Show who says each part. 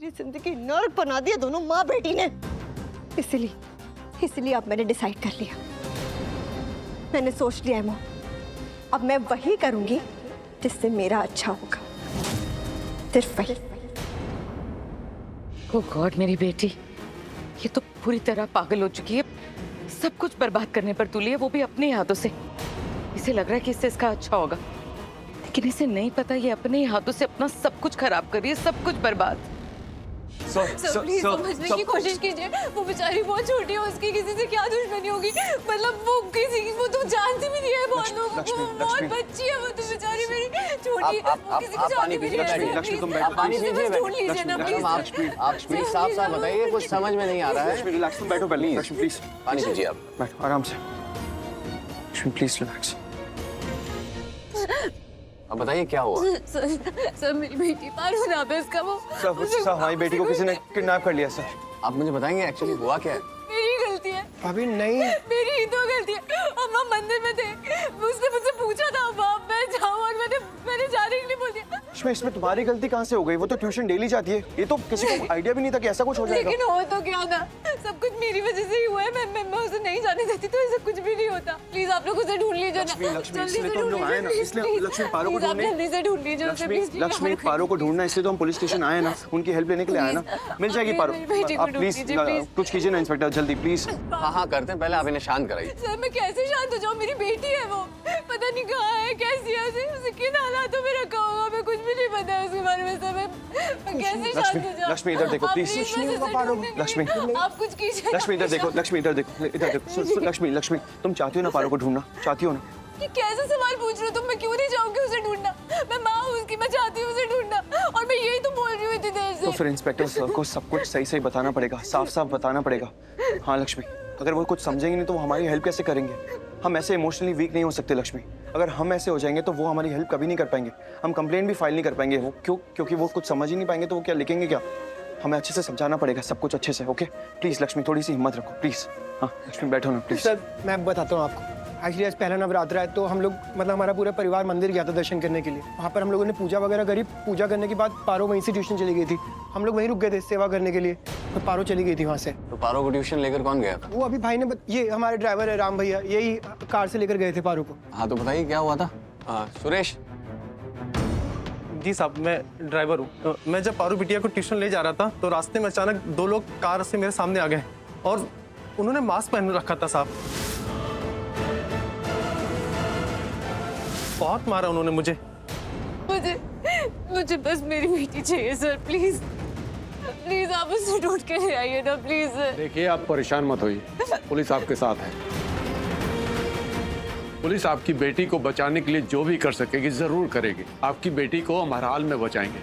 Speaker 1: मेरी जिंदगी नर्क बना दिया दोनों माँ बेटी ने। इसलिए अब मैंने डिसाइड कर लिया, मैंने सोच लिया है माँ, अब मैं वही करूंगी जिससे मेरा अच्छा होगा, सिर्फ वही।
Speaker 2: ओह गॉड मेरी बेटी, ये तो पूरी तरह पागल हो चुकी है, सब कुछ बर्बाद करने पर तुली है, वो भी अपने हाथों से। इसे लग रहा है कि इससे इसका अच्छा होगा, लेकिन इसे नहीं पता ये अपने ही हाथों से अपना सब कुछ खराब कर रही है, सब कुछ बर्बाद।
Speaker 3: सर प्लीज समझने की कोशिश कीजिए, वो बेचारी बहुत छोटी है, उसकी किसी से क्या दुश्मनी होगी, मतलब वो तो जानती भी नहीं है बहुत लोगों को, बहुत बच्ची है वो तो बेचारी मेरी छोटी, वो किसी को जानती भी नहीं है।
Speaker 4: लक्ष्मी तुम बैठो,
Speaker 3: पानी पीजिए, ढूंढ लीजिए ना प्लीज।
Speaker 4: आप प्लीज साफ बताइए, कुछ समझ में नहीं आ रहा है।
Speaker 5: रिलैक्स, तुम बैठो पहले। लक्ष्मी प्लीज
Speaker 4: पानी पीजिए आप,
Speaker 5: बैठो आराम से। Lakshmi please relax.
Speaker 4: अब बताइए क्या हुआ।
Speaker 3: सर मेरी बेटी पारू नाम है उसका, वो
Speaker 5: सर हमारी बेटी को किसी ने किडनैप कर लिया सर।
Speaker 4: आप मुझे बताएंगे एक्चुअली हुआ क्या है।
Speaker 3: मेरी गलती है
Speaker 5: अभी नहीं,
Speaker 3: मेरी ही तो गलती है। हम मंदिर में थे, उसने मुझसे पूछा था बाप मैं जाऊँ और मैंने जाने के लिए बोल दिया।
Speaker 5: इसमें तुम्हारी गलती कहाँ से हो गई? वो तो ट्यूशन डेली जाती है, ये तो किसी को आइडिया भी नहीं था कि ऐसा कुछ हो जाएगा।
Speaker 3: लेकिन हो तो क्या था, सब कुछ मेरी वजह से ही हुआ है। मैं उसे नहीं जाने देती तो ऐसा कुछ भी नहीं होता। प्लीज आप लोग उसे ढूंढ लीजिए ना,
Speaker 5: इसलिए तो हम लोग आए ना, इसलिए लक्ष्मी पारो को ढूंढने,
Speaker 3: जल्दी से ढूंढ लीजिए उसे प्लीज।
Speaker 5: लक्ष्मी पारो को ढूंढना, इसलिए तो हम पुलिस स्टेशन आए ना, उनकी हेल्प लेने के लिए आए ना। मिल जाएगी पारो, आप प्लीज कुछ कीजिए ना इंस्पेक्टर, जल्दी प्लीज।
Speaker 4: हाँ करते हैं, पहले आप इन्हें शांत कराइए।
Speaker 3: सर मैं कैसे शांत हो जाऊँ, मेरी बेटी है वो, पता नहीं कहाँ है, कैसी है, उसे किन हालातों में रखा होगा, मैं कुछ भी नहीं पता है उसके बारे में। सर मैं कैसे शांत हो जाऊँ।
Speaker 5: लक्ष्मी इधर देखो प्लीज। लक्ष्मी
Speaker 3: आप कुछ कीजिए।
Speaker 5: लक्ष्मी इधर देखो, लक्ष्मी इधर देखो, इधर देखो। लक्ष्मी तुम चाहती हो ना पारो को ढूंढना, चाहती हो ना?
Speaker 3: ये कैसे सवाल पूछ रहे हो तुम? मैं क्यों नहीं चाहूंगी उसे ढूंढना, मैं माँ हूँ उसकी, मैं चाहती हूँ उसे ढूंढना, और मैं यही तो बोल रही हूँ इतनी देर से।
Speaker 5: तो फिर इंस्पेक्टर सर को सब कुछ सही बताना पड़ेगा, साफ बताना पड़ेगा। हाँ लक्ष्मी, अगर वो कुछ समझेंगे नहीं तो वो हमारी हेल्प कैसे करेंगे? हम ऐसे इमोशनली वीक नहीं हो सकते लक्ष्मी। अगर हम ऐसे हो जाएंगे तो वो हमारी हेल्प कभी नहीं कर पाएंगे, हम कंप्लेंट भी फाइल नहीं कर पाएंगे। वो क्योंकि वो कुछ समझ ही नहीं पाएंगे तो वो क्या लिखेंगे क्या? हमें अच्छे से समझाना पड़ेगा सब कुछ अच्छे से। ओके प्लीज लक्ष्मी, थोड़ी सी हिम्मत रखो प्लीज। हाँ लक्ष्मी बैठो ना प्लीज।
Speaker 6: सर मैं बताता हूँ आपको, एक्चुअली आज पहला नवरात्र है तो हम लोग मतलब हमारा पूरा परिवार मंदिर गया था दर्शन करने के लिए। वहाँ पर हम लोगों ने पूजा वगैरह करी, पूजा करने के बाद पारो वहीं से ट्यूशन चली गई थी, हम लोग वहीं रुक गए थे सेवा करने के लिए, तो पारो चली गई थी वहाँ से।
Speaker 4: तो पारो को ट्यूशन लेकर कौन गया था?
Speaker 6: वो अभी भाई ने ये हमारे ड्राइवर है राम भैया, यही कार से लेकर गए थे पारो को।
Speaker 4: हाँ तो बताइए क्या हुआ था। सुरेश।
Speaker 7: जी साहब, मैं ड्राइवर हूँ। मैं जब पारू बिटिया को ट्यूशन ले जा रहा था तो रास्ते में अचानक दो लोग कार से मेरे सामने आ गए और उन्होंने मास्क पहन रखा था साहब। बहुत मारा उन्होंने मुझे।
Speaker 3: मुझे बस मेरी बेटी चाहिए सर, प्लीज प्लीज आप उसे ढूंढ के ले आइए ना प्लीज।
Speaker 8: देखिए आप परेशान मत होइए, पुलिस आपके साथ है। पुलिस आपकी बेटी को बचाने के लिए जो भी कर सकेगी जरूर करेगी। आपकी बेटी को हम हर हाल में बचाएंगे।